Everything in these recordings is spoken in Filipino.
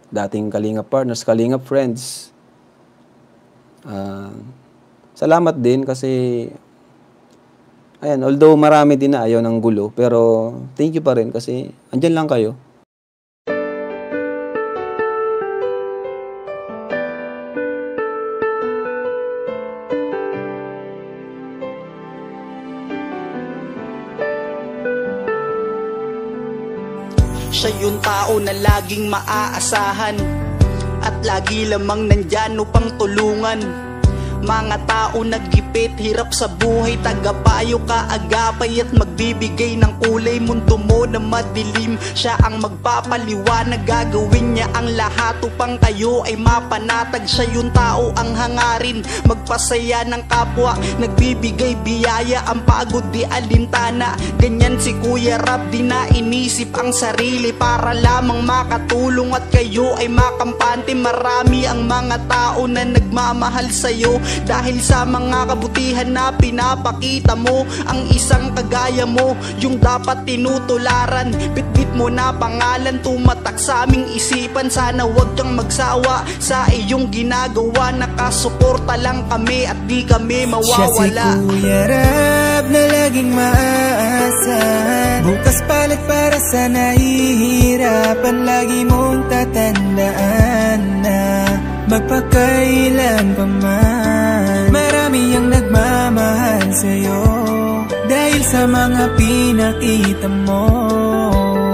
dating Kalingap partners, Kalingap friends. Salamat din kasi ayan, although marami din na ayaw ng gulo, pero thank you pa rin kasi andyan lang kayo. Siya yung tao na laging maaasahan at lagi lamang nandyan upang tulungan. Mga tao nagipit, hirap sa buhay, tagapayo kaagapay at magbibigay ng kulay. Mundo mo na madilim, siya ang magpapaliwanag, gagawin niya ang lahat upang kayo ay mapanatag. Siya yung tao ang hangarin, magpasaya ng kapwa, nagbibigay biyaya, ang pagod di alintana. Ganyan si Kuya Rab, di na inisip ang sarili para lamang makatulong at kayo ay makampante. Marami ang mga tao na nagmamahal sa'yo dahil sa mga kabutihan na pinapakita mo. Ang isang kagaya mo, yung dapat tinutularan. Bitbit mo na pangalan, tumatak sa aming isipan. Sana wag kang magsawa sa iyong ginagawa. Nakasuporta lang kami at di kami mawawala. Siya si Kuya Rab na laging maaasahan, bukas palit para sa nahihirapan. Lagi mong tatandaan na magpakailan pa man, marami ang nagmamahal sa'yo dahil sa mga pinakita mo.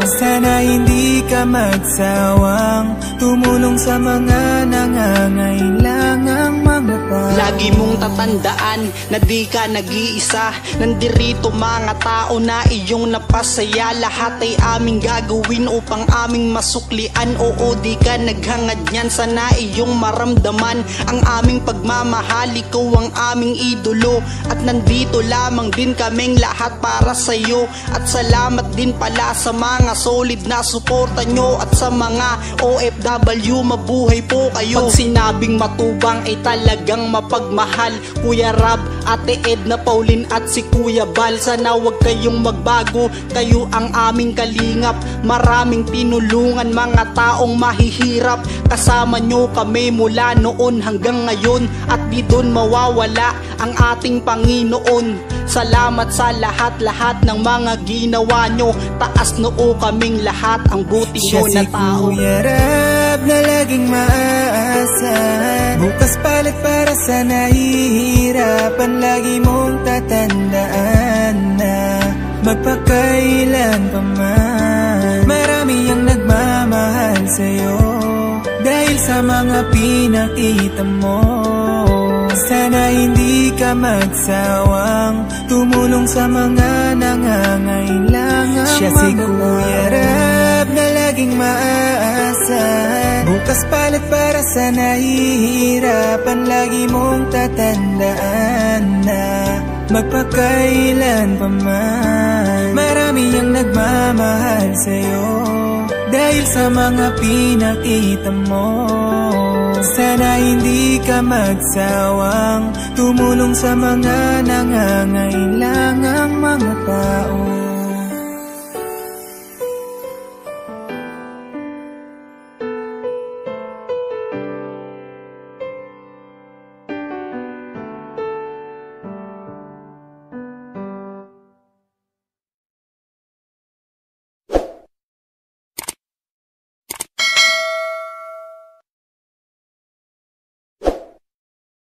Sana hindi ka magsawang tumulong sa mga nangangailangang mga tao. Lagi mong tatandaan na di ka nag-iisa. Nandirito mga tao na iyong napasaya. Lahat ay aming gagawin upang aming masuklian. Oo, di ka naghangad niyan, sana iyong maramdaman ang aming pagmamahal. Ikaw ang aming idolo at nandito lamang din kaming lahat para sa'yo. At salamat din pala sa mga solid na suporta nyo at sa mga OFW, mabuhay po kayo. Pag sinabing matubang ay talagang mapagmahal. Kuya Rab, Ate Edna, Pauline at si Kuya Bal, sana wag kayong magbago, kayo ang aming kalingap. Maraming tinulungan mga taong mahihirap, kasama nyo kami mula noon hanggang ngayon, at di doon mawawala ang ating Panginoon. Salamat sa lahat-lahat ng mga ginawa nyo, taas noo kaming lahat, ang buti nyo na tao. Siya si Kuya Rab na laging maaasahan, bukas palit para sa nahihirapan. Lagi mong tatandaan na magpakailan pa man, marami ang nagmamahal sa'yo dahil sa mga pinakita mo. Sana hindi ka magsawang tumulong sa mga nangangailangang. Siya si Kuya Rab na laging maaasahan, bukas palit para sa nahihirapan. Lagi mong tatandaan na magpakailan pa man, marami ang nagmamahal sa'yo dahil sa mga pinakita mo. Sana hindi ka magsawang tumulong sa mga nangangailangang mga tao.